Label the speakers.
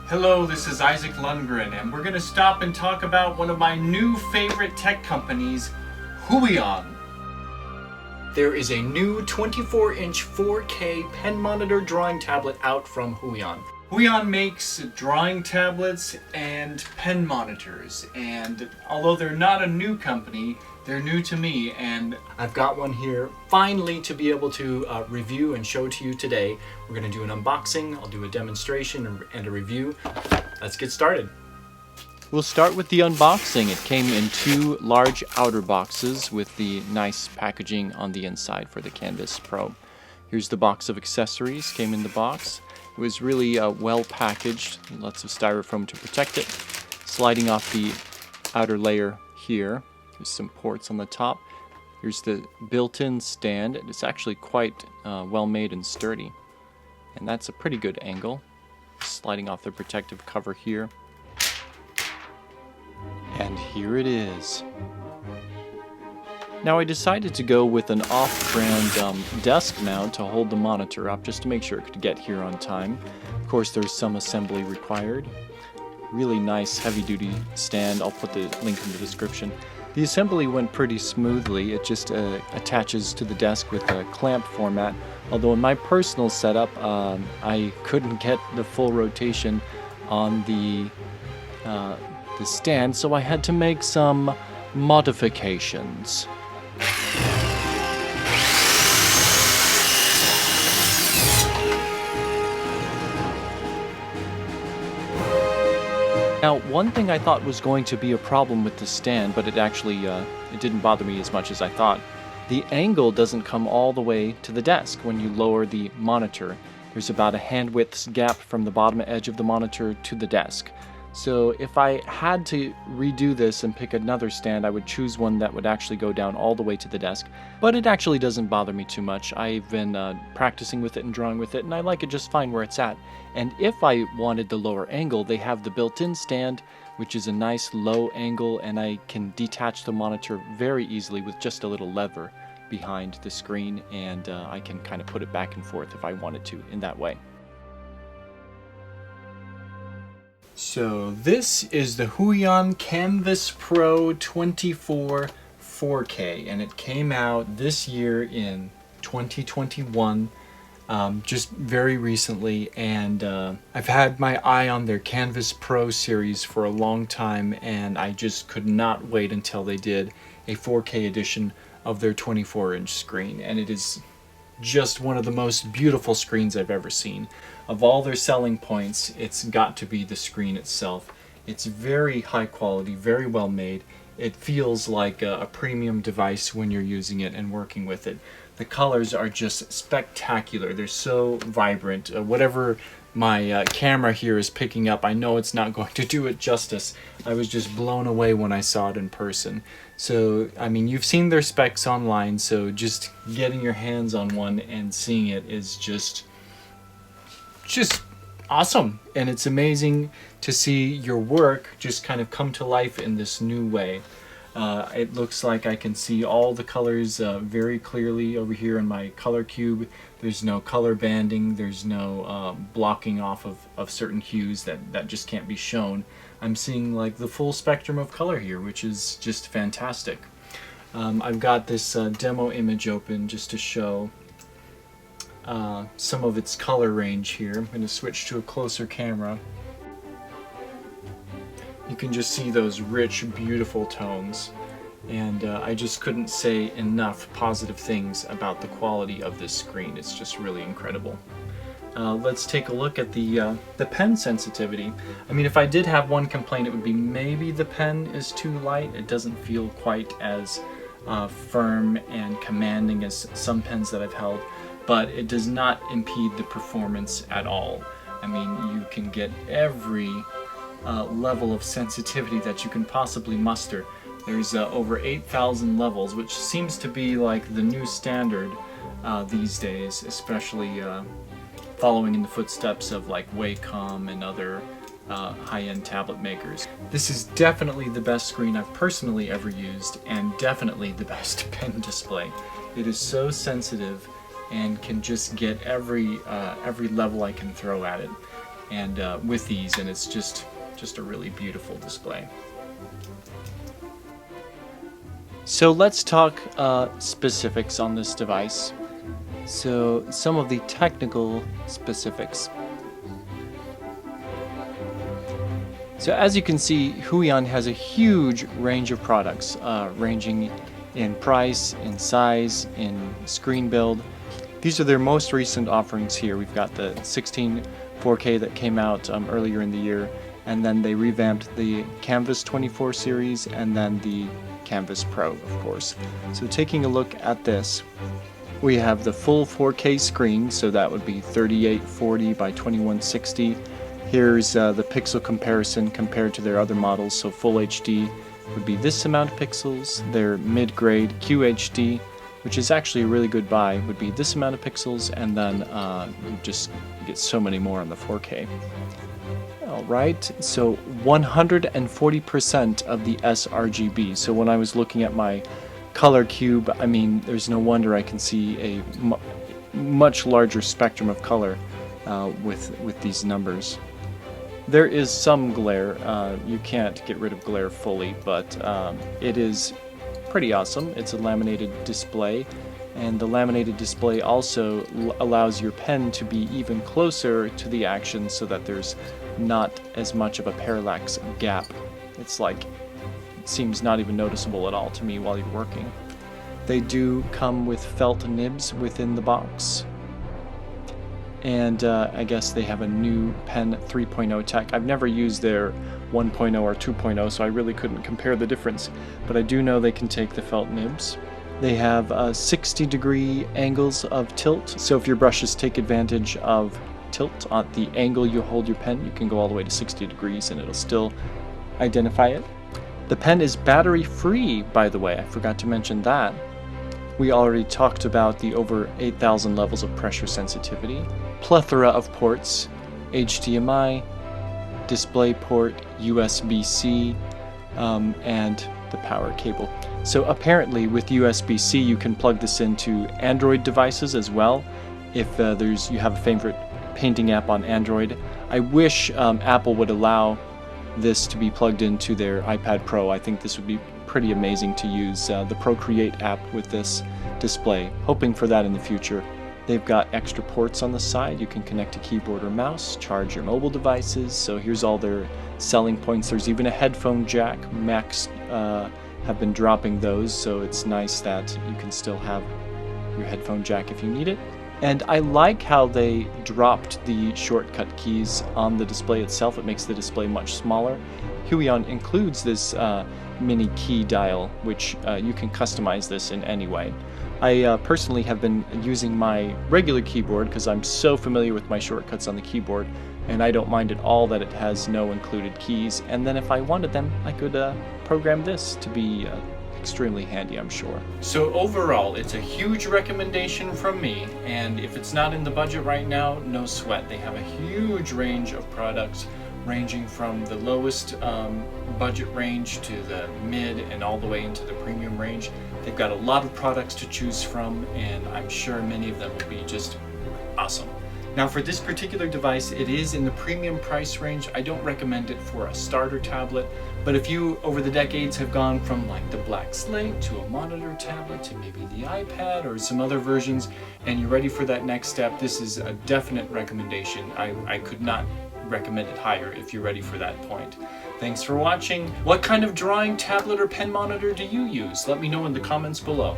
Speaker 1: Hello, this is Isaac Lundgren, and we're going to stop and talk about one of my new favorite tech companies, Huion. There is a new 24-inch 4K pen monitor drawing tablet out from Huion. Huion makes drawing tablets and pen monitors, and although they're not a new company, they're new to me, and I've got one here finally to be able to review and show to you today. We're going to do an unboxing, I'll do a demonstration and a review. Let's get started.
Speaker 2: We'll start with the unboxing. It came in two large outer boxes with the nice packaging on the inside for the Kamvas Pro. Here's the box of accessories, came in the box. It was really well packaged, lots of styrofoam to protect it. Sliding off the outer layer here. There's some ports on the top. Here's the built-in stand. It's actually quite well made and sturdy. And that's a pretty good angle. Sliding off the protective cover here. And here it is. Now I decided to go with an off-brand desk mount to hold the monitor up just to make sure it could get here on time. Of course there's some assembly required. Really nice heavy-duty stand. I'll put the link in the description. The assembly went pretty smoothly. It just attaches to the desk with a clamp format. Although in my personal setup, I couldn't get the full rotation on the stand, so I had to make some modifications. Now, one thing I thought was going to be a problem with the stand, but it actually it didn't bother me as much as I thought. The angle doesn't come all the way to the desk when you lower the monitor. There's about a hand width's gap from the bottom edge of the monitor to the desk. So if I had to redo this and pick another stand, I would choose one that would actually go down all the way to the desk. But it actually doesn't bother me too much. I've been practicing with it and drawing with it, and I like it just fine where it's at. And if I wanted the lower angle, they have the built-in stand, which is a nice low angle, and I can detach the monitor very easily with just a little lever behind the screen, and I can kind of put it back and forth if I wanted to in that way.
Speaker 1: So this is the Huion Kamvas Pro 24 4K, and it came out this year in 2021, just very recently, and I've had my eye on their Kamvas Pro series for a long time, and I just could not wait until they did a 4K edition of their 24-inch screen, and it is just one of the most beautiful screens I've ever seen. Of all their selling points, it's got to be the screen itself. It's very high quality, very well made. It feels like a premium device when you're using it and working with it. The colors are just spectacular. They're so vibrant. Whatever my camera here is picking up, I know it's not going to do it justice. I was just blown away when I saw it in person. So, I mean, you've seen their specs online, so just getting your hands on one and seeing it is just awesome. And it's amazing to see your work just kind of come to life in this new way. It looks like I can see all the colors very clearly over here in my color cube. There's no color banding, there's no blocking off of certain hues that just can't be shown. I'm seeing like the full spectrum of color here, which is just fantastic. I've got this demo image open just to show some of its color range here. I'm going to switch to a closer camera. You can just see those rich, beautiful tones, and I just couldn't say enough positive things about the quality of this screen. It's just really incredible. Let's take a look at the pen sensitivity. I mean, if I did have one complaint, it would be maybe the pen is too light. It doesn't feel quite as firm and commanding as some pens that I've held, but it does not impede the performance at all. I mean, you can get every level of sensitivity that you can possibly muster. There's over 8,000 levels, which seems to be like the new standard these days, especially following in the footsteps of like Wacom and other high-end tablet makers. This is definitely the best screen I've personally ever used, and definitely the best pen display. It is so sensitive and can just get every level I can throw at it. and with these, and it's just a really beautiful display.
Speaker 2: So let's talk specifics on this device. So some of the technical specifics. So as you can see, Huion has a huge range of products, ranging in price, in size, in screen build. These are their most recent offerings here. We've got the 16 4K that came out earlier in the year, and then they revamped the Kamvas 24 series, and then the Kamvas Pro, of course. So taking a look at this, we have the full 4K screen, so that would be 3840 by 2160. Here's the pixel comparison compared to their other models. So full HD would be this amount of pixels. Their mid-grade QHD, which is actually a really good buy, would be this amount of pixels, and then you just get so many more on the 4K. Alright, so 140% of the sRGB. So when I was looking at my color cube, I mean, there's no wonder I can see a much larger spectrum of color with these numbers. There is some glare. You can't get rid of glare fully, but it is pretty awesome. It's a laminated display, and the laminated display also allows your pen to be even closer to the action so that there's not as much of a parallax gap. It's like, it seems not even noticeable at all to me while you're working. They do come with felt nibs within the box. And I guess they have a new pen 3.0 tech. I've never used their 1.0 or 2.0, so I really couldn't compare the difference. But I do know they can take the felt nibs. They have 60-degree angles of tilt, so if your brushes take advantage of tilt at the angle you hold your pen, you can go all the way to 60 degrees and it'll still identify it. The pen is battery free, by the way. I forgot to mention that. We already talked about the over 8,000 levels of pressure sensitivity, plethora of ports, HDMI, DisplayPort, USB-C, and the power cable. So apparently with USB-C you can plug this into Android devices as well, if you have a favorite painting app on Android. I wish Apple would allow this to be plugged into their iPad Pro. I think this would be pretty amazing to use the Procreate app with this display. Hoping for that in the future. They've got extra ports on the side. You can connect a keyboard or mouse, charge your mobile devices. So here's all their selling points. There's even a headphone jack. Macs have been dropping those, so it's nice that you can still have your headphone jack if you need it. And I like how they dropped the shortcut keys on the display itself. It makes the display much smaller. Huion includes this mini key dial, which you can customize this in any way. I personally have been using my regular keyboard because I'm so familiar with my shortcuts on the keyboard, and I don't mind at all that it has no included keys. And then if I wanted them, I could program this to be extremely handy, I'm sure.
Speaker 1: So overall, it's a huge recommendation from me, and if it's not in the budget right now, no sweat. They have a huge range of products, ranging from the lowest budget range to the mid and all the way into the premium range. They've got a lot of products to choose from, and I'm sure many of them will be just awesome. Now for this particular device, it is in the premium price range. I don't recommend it for a starter tablet, but if you over the decades have gone from like the Black Slate to a monitor tablet to maybe the iPad or some other versions, and you're ready for that next step, this is a definite recommendation. I could not recommend it higher if you're ready for that point. Thanks for watching. What kind of drawing tablet or pen monitor do you use? Let me know in the comments below.